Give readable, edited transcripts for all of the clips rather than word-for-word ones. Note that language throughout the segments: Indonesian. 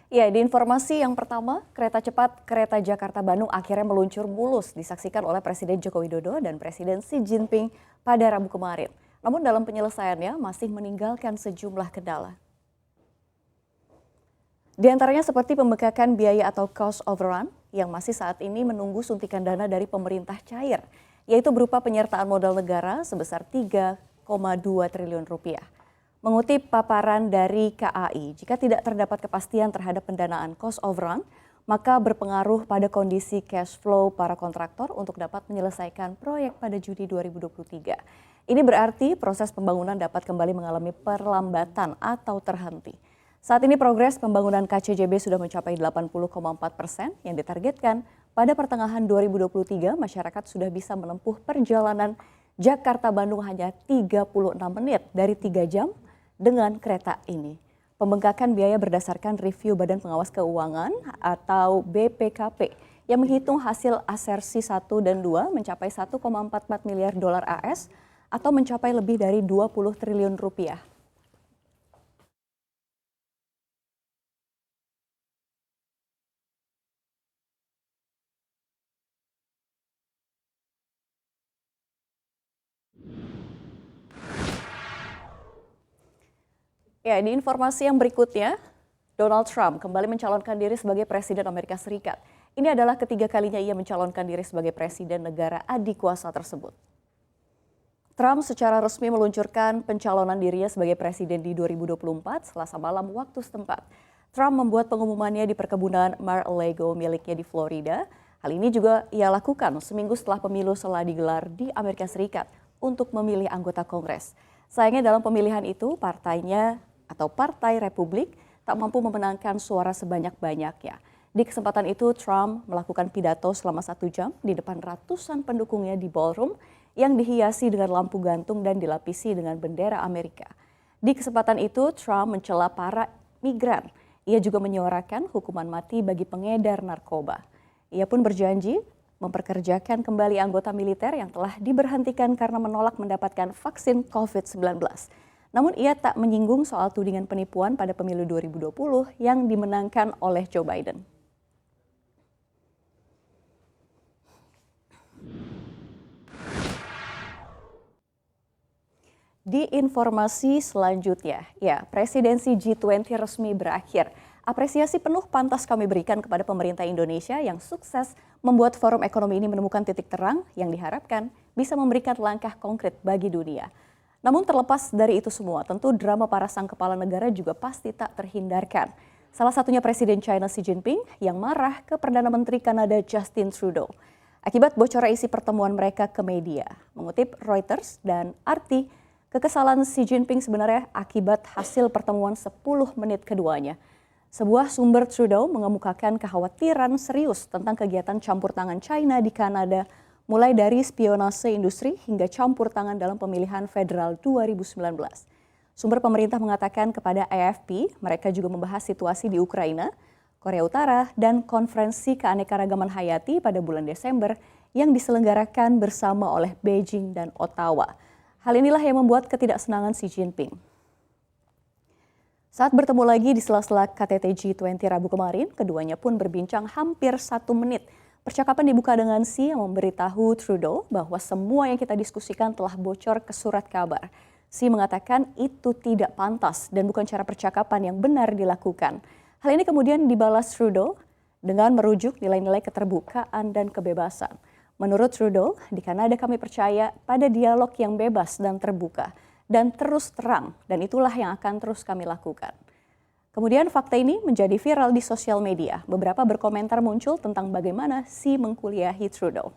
Ya, di informasi yang pertama, kereta cepat kereta Jakarta-Bandung akhirnya meluncur mulus disaksikan oleh Presiden Joko Widodo dan Presiden Xi Jinping pada Rabu kemarin. Namun dalam penyelesaiannya masih meninggalkan sejumlah kendala. Di antaranya seperti pembengkakan biaya atau cost overrun yang masih saat ini menunggu suntikan dana dari pemerintah cair, yaitu berupa penyertaan modal negara sebesar 3,2 triliun rupiah. Mengutip paparan dari KAI, jika tidak terdapat kepastian terhadap pendanaan cost overrun, maka berpengaruh pada kondisi cash flow para kontraktor untuk dapat menyelesaikan proyek pada Juni 2023. Ini berarti proses pembangunan dapat kembali mengalami perlambatan atau terhenti. Saat ini progres pembangunan KCJB sudah mencapai 80,4% yang ditargetkan pada pertengahan 2023 masyarakat sudah bisa menempuh perjalanan Jakarta-Bandung hanya 36 menit dari 3 jam dengan kereta ini. Pembengkakan biaya berdasarkan review Badan Pengawas Keuangan atau BPKP yang menghitung hasil asersi 1 dan 2 mencapai 1,44 miliar dolar AS atau mencapai lebih dari 20 triliun rupiah. Ya, di informasi yang berikutnya, Donald Trump kembali mencalonkan diri sebagai Presiden Amerika Serikat. Ini adalah ketiga kalinya ia mencalonkan diri sebagai Presiden negara adik kuasa tersebut. Trump secara resmi meluncurkan pencalonan dirinya sebagai Presiden di 2024 Selasa malam waktu setempat. Trump membuat pengumumannya di perkebunan Mar-a-Lago miliknya di Florida. Hal ini juga ia lakukan seminggu setelah pemilu telah digelar di Amerika Serikat untuk memilih anggota Kongres. Sayangnya dalam pemilihan itu partainya atau Partai Republik tak mampu memenangkan suara sebanyak-banyaknya. Di kesempatan itu Trump melakukan pidato selama 1 jam di depan ratusan pendukungnya di ballroom yang dihiasi dengan lampu gantung dan dilapisi dengan bendera Amerika. Di kesempatan itu Trump mencela para migran. Ia juga menyuarakan hukuman mati bagi pengedar narkoba. Ia pun berjanji memperkerjakan kembali anggota militer yang telah diberhentikan karena menolak mendapatkan vaksin COVID-19. Namun ia tak menyinggung soal tudingan penipuan pada pemilu 2020 yang dimenangkan oleh Joe Biden. Di informasi selanjutnya, ya, presidensi G20 resmi berakhir. Apresiasi penuh pantas kami berikan kepada pemerintah Indonesia yang sukses membuat forum ekonomi ini menemukan titik terang yang diharapkan bisa memberikan langkah konkret bagi dunia. Namun terlepas dari itu semua, tentu drama para sang kepala negara juga pasti tak terhindarkan. Salah satunya Presiden China Xi Jinping yang marah ke Perdana Menteri Kanada Justin Trudeau akibat bocornya isi pertemuan mereka ke media. Mengutip Reuters dan RT, kekesalan Xi Jinping sebenarnya akibat hasil pertemuan 10 menit keduanya. Sebuah sumber Trudeau mengemukakan kekhawatiran serius tentang kegiatan campur tangan China di Kanada, mulai dari spionase industri hingga campur tangan dalam pemilihan federal 2019. Sumber pemerintah mengatakan kepada AFP, mereka juga membahas situasi di Ukraina, Korea Utara, dan konferensi keanekaragaman hayati pada bulan Desember yang diselenggarakan bersama oleh Beijing dan Ottawa. Hal inilah yang membuat ketidaksenangan Xi Jinping. Saat bertemu lagi di sela-sela KTT G20 Rabu kemarin, keduanya pun berbincang hampir 1 menit. Percakapan dibuka dengan Xi yang memberitahu Trudeau bahwa semua yang kita diskusikan telah bocor ke surat kabar. Xi mengatakan itu tidak pantas dan bukan cara percakapan yang benar dilakukan. Hal ini kemudian dibalas Trudeau dengan merujuk nilai-nilai keterbukaan dan kebebasan. Menurut Trudeau, di Kanada kami percaya pada dialog yang bebas dan terbuka dan terus terang, dan itulah yang akan terus kami lakukan. Kemudian fakta ini menjadi viral di sosial media. Beberapa berkomentar muncul tentang bagaimana Xi mengkuliahi Trudeau.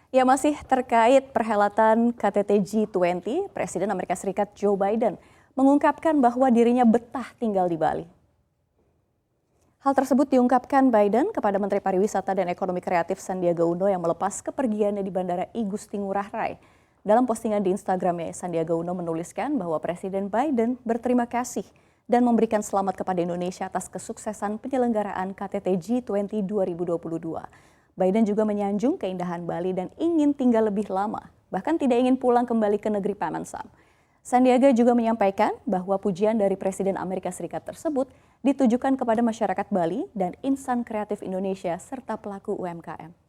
Ya, masih terkait perhelatan KTT G20, Presiden Amerika Serikat Joe Biden mengungkapkan bahwa dirinya betah tinggal di Bali. Hal tersebut diungkapkan Biden kepada Menteri Pariwisata dan Ekonomi Kreatif Sandiaga Uno yang melepas kepergiannya di Bandara I Gusti Ngurah Rai. Dalam postingan di Instagramnya, Sandiaga Uno menuliskan bahwa Presiden Biden berterima kasih dan memberikan selamat kepada Indonesia atas kesuksesan penyelenggaraan KTT G20 2022. Biden juga menyanjung keindahan Bali dan ingin tinggal lebih lama, bahkan tidak ingin pulang kembali ke negeri Paman Sam. Sandiaga juga menyampaikan bahwa pujian dari Presiden Amerika Serikat tersebut ditujukan kepada masyarakat Bali dan insan kreatif Indonesia serta pelaku UMKM.